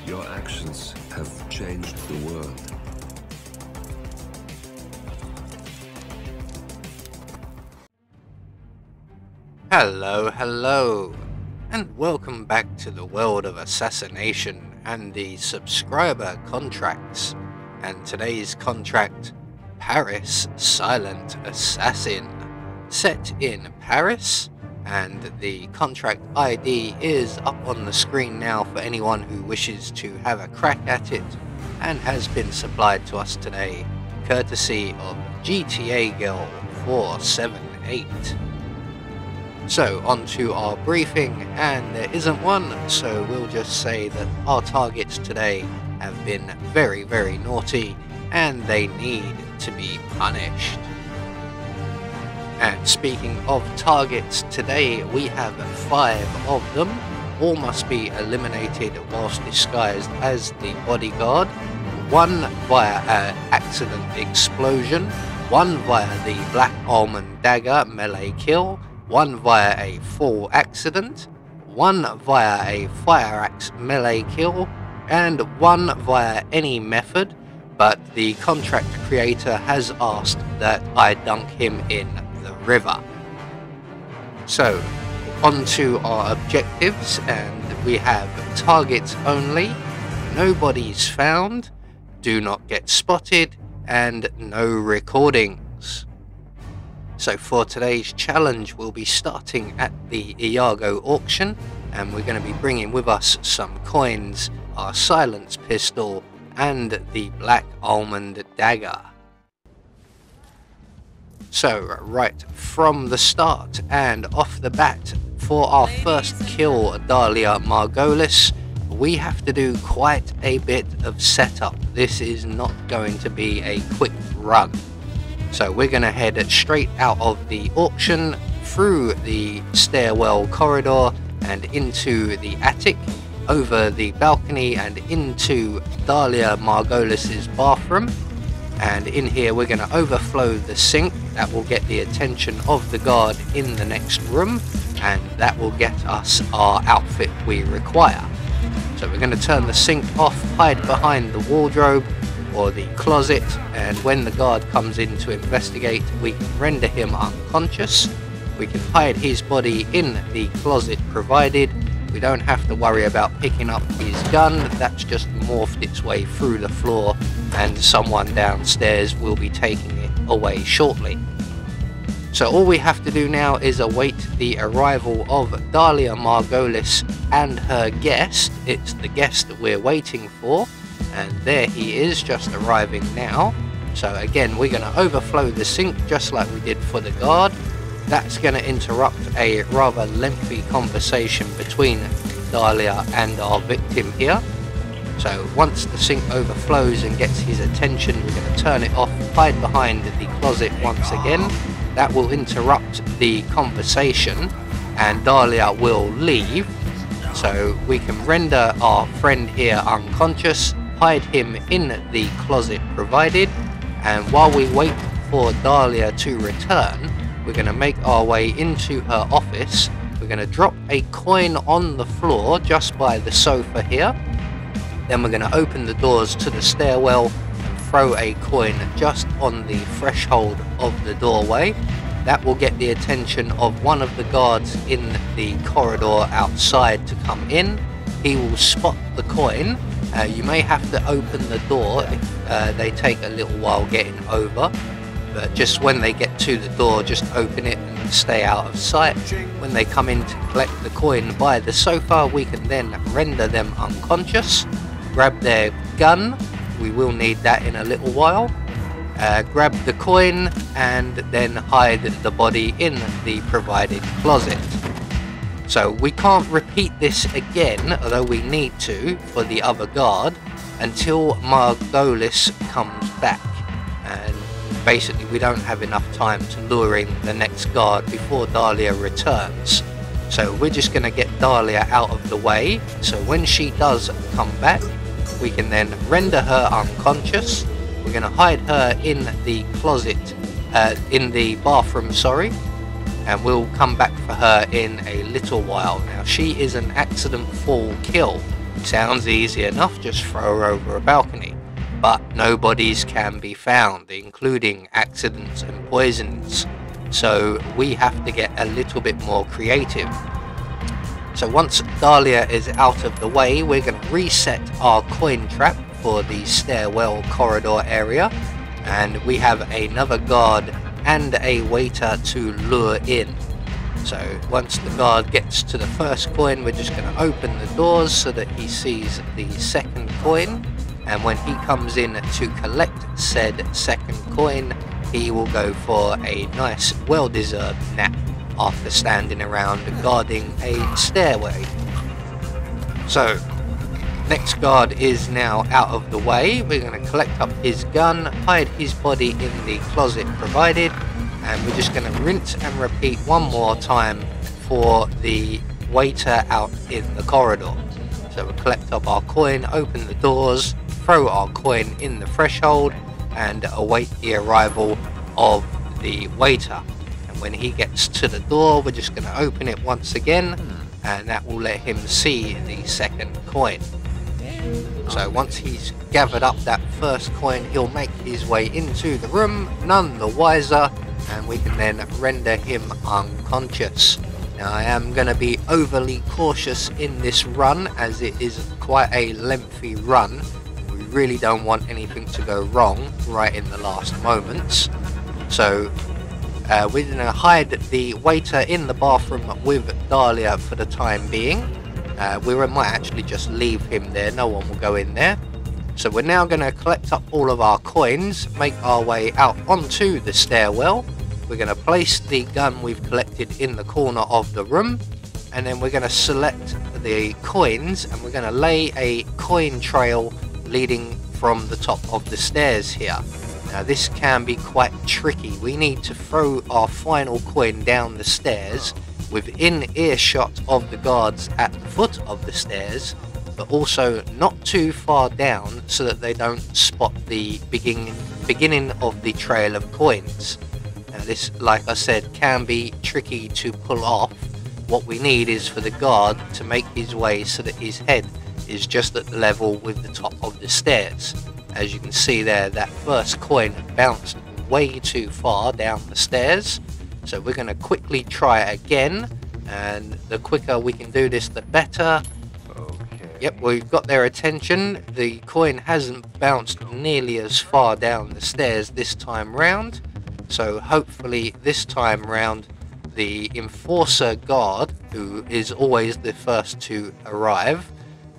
Your actions have changed the world. Hello, and welcome back to the world of assassination and the subscriber contracts. And today's contract, Paris Silent Assassin, set in Paris, and the contract ID is up on the screen now for anyone who wishes to have a crack at it, and has been supplied to us today courtesy of GTA Girl 478. So on to our briefing, and there isn't one, so we'll just say that our targets today have been very naughty and they need to be punished. And speaking of targets, today we have 5 of them. All must be eliminated whilst disguised as the bodyguard. 1 via an accident explosion, 1 via the Black Almond Dagger melee kill, 1 via a full accident, 1 via a fire axe melee kill, and 1 via any method, but the contract creator has asked that I dunk him in the river. So, on to our objectives, and we have targets only, nobody's found, do not get spotted, and no recordings. So for today's challenge, we'll be starting at the Iago auction, and we're going to be bringing with us some coins, our silence pistol, and the Black Almond Dagger. So right from the start and off the bat, for our first kill, Dahlia Margolis, we have to do quite a bit of setup. This is not going to be a quick run. So we're going to head straight out of the auction, through the stairwell corridor and into the attic, over the balcony and into Dahlia Margolis's bathroom. And in here we're going to overflow the sink. That will get the attention of the guard in the next room, and that will get us our outfit we require. So we're going to turn the sink off, hide behind the wardrobe or the closet, and when the guard comes in to investigate, we can render him unconscious. We can hide his body in the closet provided. We don't have to worry about picking up his gun, that's just morphed its way through the floor, and someone downstairs will be taking it away shortly. So all we have to do now is await the arrival of Dahlia Margolis and her guest. It's the guest that we're waiting for, and there he is, just arriving now. So again, we're going to overflow the sink just like we did for the guard. That's going to interrupt a rather lengthy conversation between Dahlia and our victim here. So once the sink overflows and gets his attention, we're going to turn it off, hide behind the closet once again. That will interrupt the conversation and Dahlia will leave. So we can render our friend here unconscious, hide him in the closet provided, and while we wait for Dahlia to return, we're going to make our way into her office. We're going to drop a coin on the floor just by the sofa here. Then we're going to open the doors to the stairwell and throw a coin just on the threshold of the doorway. That will get the attention of one of the guards in the corridor outside to come in. He will spot the coin. You may have to open the door if they take a little while getting over. But just when they get to the door, just open it and stay out of sight. When they come in to collect the coin by the sofa, we can then render them unconscious, grab their gun, we will need that in a little while, grab the coin, and then hide the body in the provided closet. So we can't repeat this again, although we need to for the other guard, until Margolis comes back. And basically we don't have enough time to lure in the next guard before Dahlia returns. So we're just going to get Dahlia out of the way, so when she does come back, we can then render her unconscious. We're going to hide her in the closet, in the bathroom, sorry, and we'll come back for her in a little while. Now she is an accident fall kill, sounds easy enough, just throw her over a balcony. But no bodies can be found, including accidents and poisons. So we have to get a little bit more creative. So once Dahlia is out of the way, we're going to reset our coin trap for the stairwell corridor area. And we have another guard and a waiter to lure in. So once the guard gets to the first coin, we're just going to open the doors so that he sees the second coin. And when he comes in to collect said second coin, he will go for a nice, well-deserved nap after standing around guarding a stairway. So, next guard is now out of the way. We're going to collect up his gun, hide his body in the closet provided, and we're just going to rinse and repeat one more time for the waiter out in the corridor. So we'll collect up our coin, open the doors, throw our coin in the threshold, and await the arrival of the waiter. And when he gets to the door, we're just going to open it once again, and that will let him see the second coin. So once he's gathered up that first coin, he'll make his way into the room, none the wiser, and we can then render him unconscious. Now I am going to be overly cautious in this run, as it is quite a lengthy run. We really don't want anything to go wrong right in the last moments. So we're going to hide the waiter in the bathroom with Dahlia for the time being. We might actually just leave him there, no one will go in there. So we're now going to collect up all of our coins, make our way out onto the stairwell. We're going to place the gun we've collected in the corner of the room, and then we're going to select the coins, and we're going to lay a coin trail leading from the top of the stairs here. Now this can be quite tricky. We need to throw our final coin down the stairs within earshot of the guards at the foot of the stairs, but also not too far down so that they don't spot the beginning of the trail of coins. Now this, like I said, can be tricky to pull off. What we need is for the guard to make his way so that his head is just at the level with the top of the stairs. As you can see there, that first coin bounced way too far down the stairs. So we're going to quickly try again, and the quicker we can do this, the better. Okay. Yep, we've got their attention. The coin hasn't bounced nearly as far down the stairs this time round. So hopefully this time round the enforcer guard, who is always the first to arrive,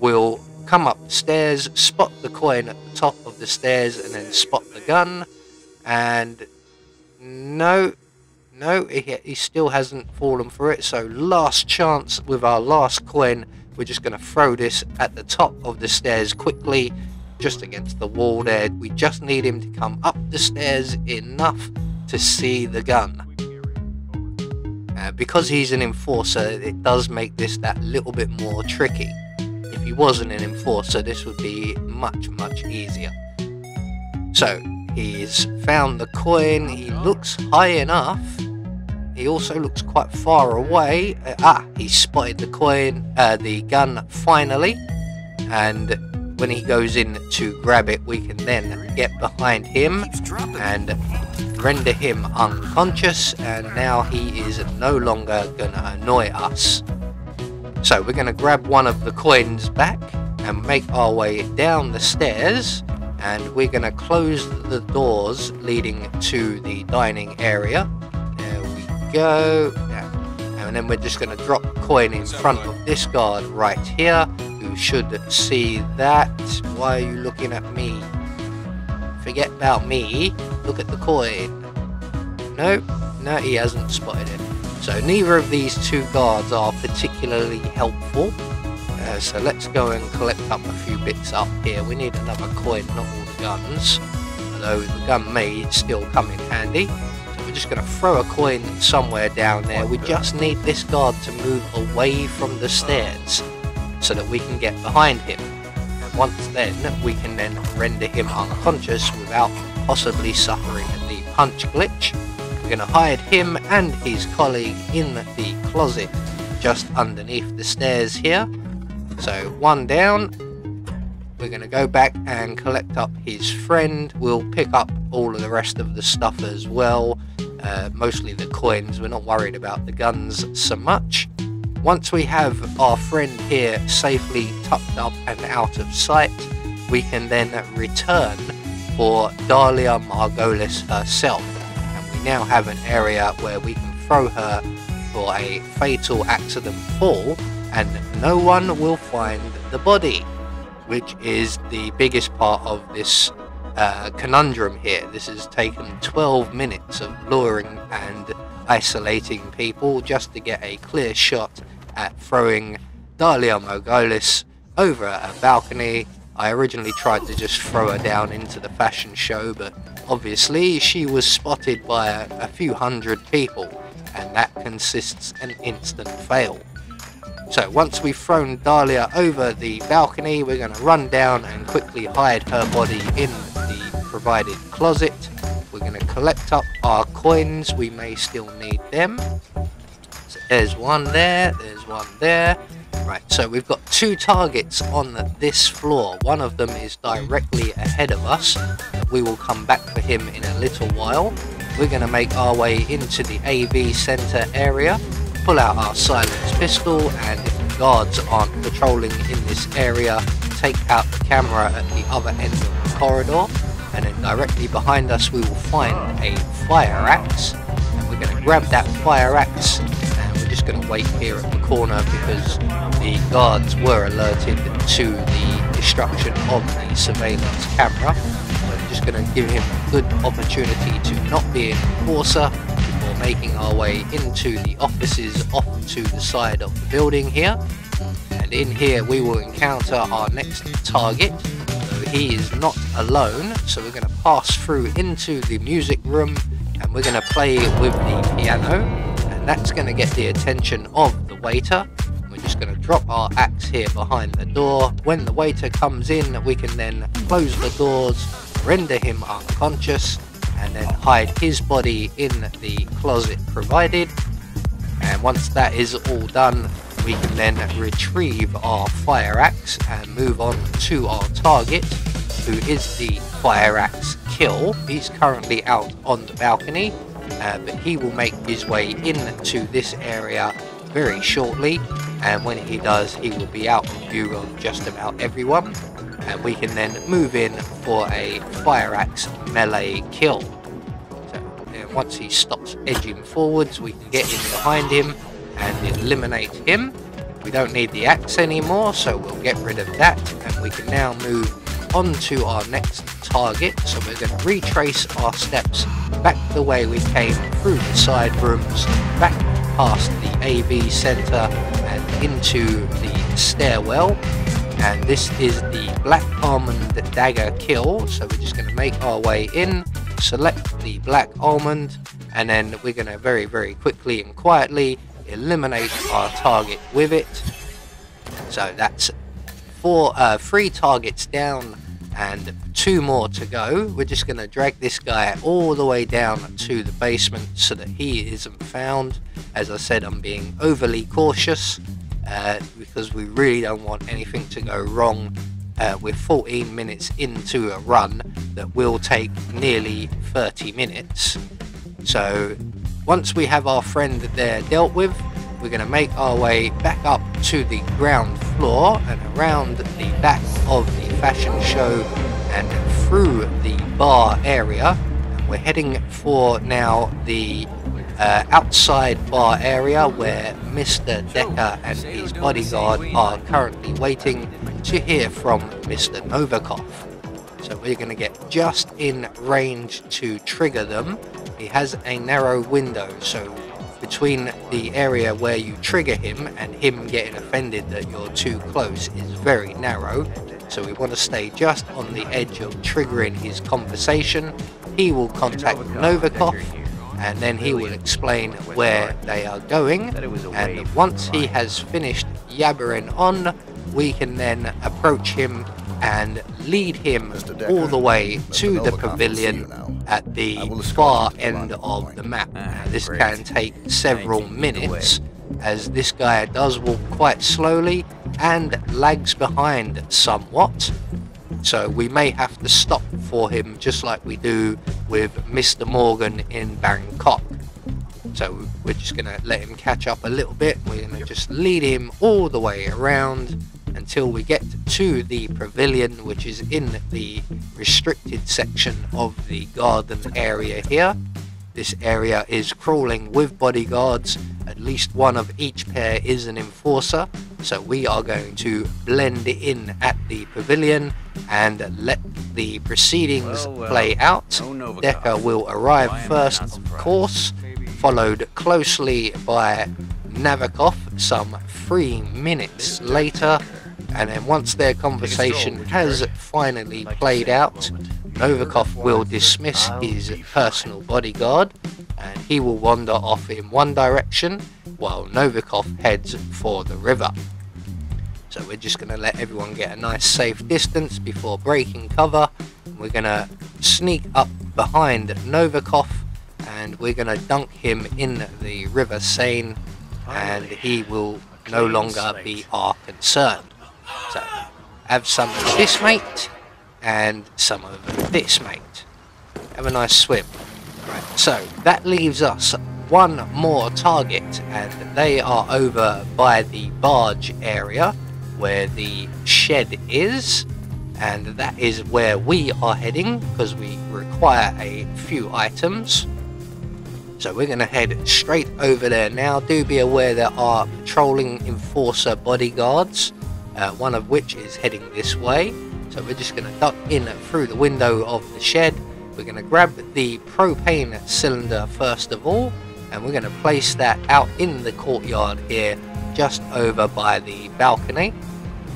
will come up the stairs, spot the coin at the top of the stairs, and then spot the gun. And no, he still hasn't fallen for it. So last chance with our last coin. We're just going to throw this at the top of the stairs quickly, just against the wall there. We just need him to come up the stairs enough to see the gun. Because he's an enforcer, it does make this that little bit more tricky. If he wasn't an enforcer, this would be much easier. So he's found the coin. He looks high enough. He also looks quite far away. He spotted the coin, the gun finally, and when he goes in to grab it, we can then get behind him and render him unconscious, and now he is no longer gonna annoy us. So we're gonna grab one of the coins back and make our way down the stairs, and we're gonna close the doors leading to the dining area. There we go. And then we're just gonna drop a coin in front of this guard right here, who should see that. Why are you looking at me? Forget about me, look at the coin. No, he hasn't spotted it. So neither of these two guards are particularly helpful. So let's go and collect up a few bits up here. We need another coin, not all the guns, although the gun may still come in handy. So we're just going to throw a coin somewhere down there. We just need this guard to move away from the stairs so that we can get behind him. And once then, we can then render him unconscious without possibly suffering the punch glitch. We're going to hide him and his colleague in the closet just underneath the stairs here. So one down. We're going to go back and collect up his friend. We'll pick up all of the rest of the stuff as well. Mostly the coins. We're not worried about the guns so much. Once we have our friend here safely tucked up and out of sight, we can then return for Dahlia Margolis herself. And we now have an area where we can throw her for a fatal accident fall, and no one will find the body, which is the biggest part of this conundrum here. This has taken 12 minutes of luring and isolating people just to get a clear shot at throwing Dahlia Margolis over a balcony. I originally tried to just throw her down into the fashion show, but obviously she was spotted by a few hundred people, and that consists an instant fail. So once we've thrown Dahlia over the balcony, we're going to run down and quickly hide her body in the provided closet. We're going to collect up our coins. We may still need them. So there's one there, there's one there. Right, so we've got two targets on this floor. One of them is directly ahead of us. We will come back for him in a little while. We're going to make our way into the AV center area, pull out our silenced pistol, and if the guards aren't patrolling in this area, take out the camera at the other end of the corridor, and then directly behind us we will find a fire axe, and we're going to grab that fire axe, and we're just going to wait here at the corner because the guards were alerted to the destruction of the surveillance camera. So we're just going to give him a good opportunity to not be an enforcer before making our way into the offices off to the side of the building here. And in here we will encounter our next target. So he is not alone, so we're going to pass through into the music room and we're going to play with the piano, and that's going to get the attention of the waiter. We're just going to drop our axe here behind the door. When the waiter comes in, we can then close the doors, render him unconscious, and then hide his body in the closet provided. And once that is all done, we can then retrieve our fire axe and move on to our target, who is the fire axe kill. He's currently out on the balcony, but he will make his way into this area very shortly, and when he does, he will be out of view of just about everyone, and we can then move in for a fire axe melee kill. So once he stops edging forwards, we can get in behind him and eliminate him. We don't need the axe anymore, so we'll get rid of that, and we can now move on to our next target. So we're going to retrace our steps back the way we came, through the side rooms, back past the AV center and into the stairwell. And this is the Black Almond Dagger kill. So we're just going to make our way in, select the Black Almond, and then we're going to very, very quickly and quietly eliminate our target with it. So that's 3 targets down and 2 more to go. We're just going to drag this guy all the way down to the basement so that he isn't found. As I said, I'm being overly cautious because we really don't want anything to go wrong. We're 14 minutes into a run that will take nearly 30 minutes. So once we have our friend there dealt with, we're going to make our way back up to the ground floor and around the back of the fashion show and through the bar area. And we're heading for now the outside bar area where Mr. Decker and his bodyguard are currently waiting to hear from Mr. Novikov. So we're going to get just in range to trigger them. He has a narrow window, so between the area where you trigger him and him getting offended that you're too close is very narrow. So we want to stay just on the edge of triggering his conversation. He will contact Novikov, and then he will explain where they are going. And once he has finished yabbering on, we can then approach him and lead him all the way to the pavilion at the far end of the map. Now, this can take several minutes, as this guy does walk quite slowly and lags behind somewhat. So we may have to stop for him, just like we do with Mr. Morgan in Bangkok. So we're just going to let him catch up a little bit. We're going to just lead him all the way around until we get to the pavilion, which is in the restricted section of the garden area here. This area is crawling with bodyguards. At least one of each pair is an enforcer. So we are going to blend in at the pavilion and let the proceedings play out. Decker will arrive first, of course, followed closely by Navikov some 3 minutes later. And then once their conversation has finally played out, Novikov will dismiss his personal bodyguard and he will wander off in one direction while Novikov heads for the river. So we're just going to let everyone get a nice safe distance before breaking cover. We're going to sneak up behind Novikov and we're going to dunk him in the River Seine, and he will no longer be our concern. So have some of this, mate, and some of this, mate. Have a nice swim. Right, so that leaves us one more target, and they are over by the barge area where the shed is, and that is where we are heading because we require a few items. So we're going to head straight over there now. Do be aware there are patrolling enforcer bodyguards, one of which is heading this way. So we're just going to duck in through the window of the shed. We're going to grab the propane cylinder first of all, and we're going to place that out in the courtyard here, just over by the balcony.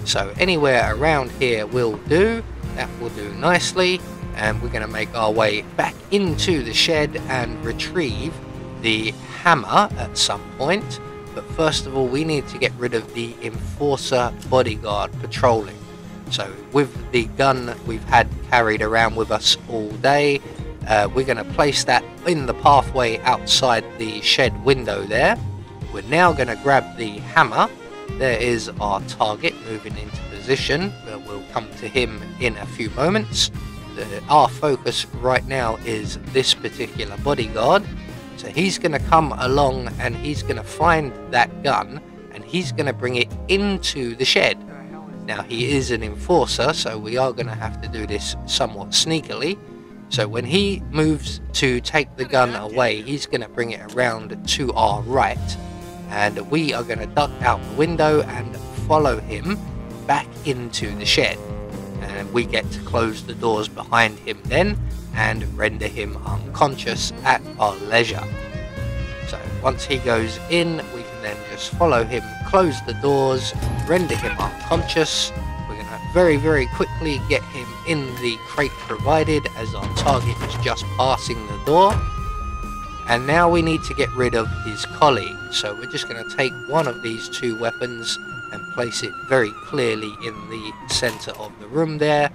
So anywhere around here will do. That will do nicely. And we're going to make our way back into the shed and retrieve the hammer at some point. But first of all, we need to get rid of the enforcer bodyguard patrolling. So with the gun we've had carried around with us all day, we're going to place that in the pathway outside the shed window there. We're now going to grab the hammer. There is our target moving into position. We'll come to him in a few moments. Our focus right now is this particular bodyguard. So he's going to come along and he's going to find that gun and he's going to bring it into the shed. Now he is an enforcer, so we are going to have to do this somewhat sneakily. So when he moves to take the gun away, he's going to bring it around to our right, and we are going to duck out the window and follow him back into the shed. And we get to close the doors behind him then and render him unconscious at our leisure. So once he goes in, we can then just follow him, close the doors, render him unconscious. We're going to very quickly get him in the crate provided, as our target is just passing the door. And now we need to get rid of his colleague. So we're just going to take one of these two weapons and place it very clearly in the center of the room there,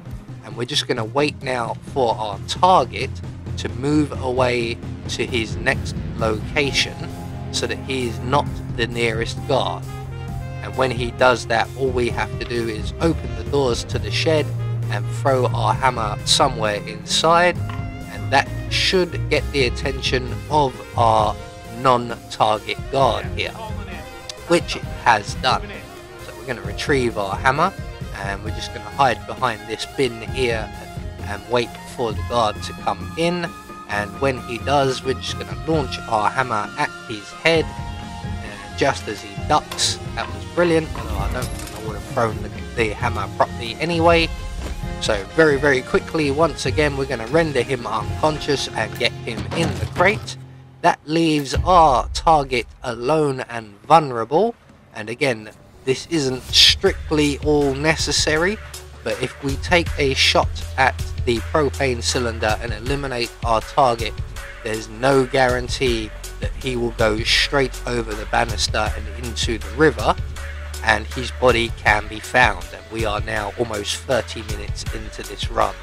and we're just going to wait now for our target to move away to his next location so that he is not the nearest guard. And when he does that, all we have to do is open the doors to the shed and throw our hammer somewhere inside, and that should get the attention of our non-target guard here, which it has done. We're going to retrieve our hammer, and we're just going to hide behind this bin here and wait for the guard to come in. And when he does, we're just going to launch our hammer at his head, and just as he ducks. That was brilliant, although I don't think I would have thrown the hammer properly anyway. So very quickly, once again, we're going to render him unconscious and get him in the crate. That leaves our target alone and vulnerable, and again, this isn't strictly all necessary, but if we take a shot at the propane cylinder and eliminate our target, there's no guarantee that he will go straight over the banister and into the river, and his body can be found. And we are now almost 30 minutes into this run,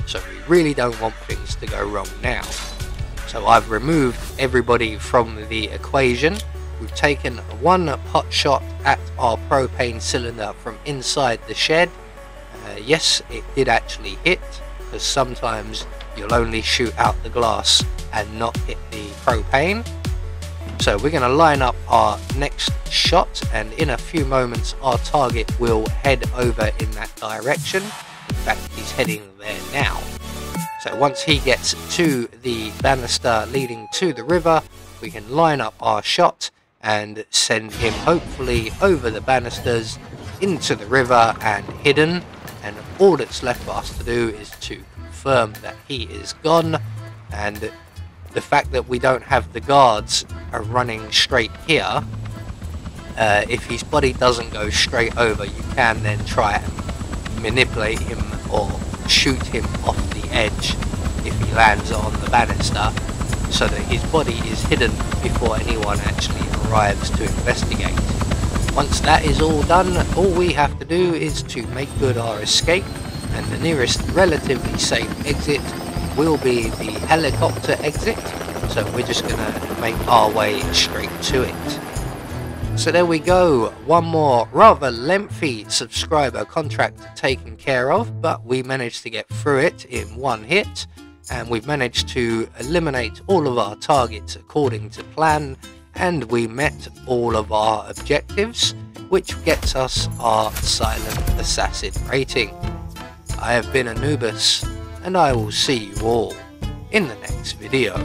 so we really don't want things to go wrong now. So I've removed everybody from the equation, We've taken one pot shot at our propane cylinder from inside the shed. Yes, it did actually hit, because sometimes you'll only shoot out the glass and not hit the propane. So we're going to line up our next shot, and in a few moments our target will head over in that direction. In fact, he's heading there now. So once he gets to the banister leading to the river, we can line up our shot and send him hopefully over the banisters into the river and hidden. And all that's left for us to do is to confirm that he is gone, and the fact that we don't have the guards are running straight here, if his body doesn't go straight over, you can then try and manipulate him or shoot him off the edge if he lands on the banister, so that his body is hidden before anyone actually arrives to investigate. Once that is all done, all we have to do is to make good our escape, and the nearest relatively safe exit will be the helicopter exit, so we're just gonna make our way straight to it. So there we go, one more rather lengthy subscriber contract taken care of, but we managed to get through it in one hit, and we've managed to eliminate all of our targets according to plan, and we met all of our objectives, which gets us our Silent Assassin rating. I have been Anubis, and I will see you all in the next video.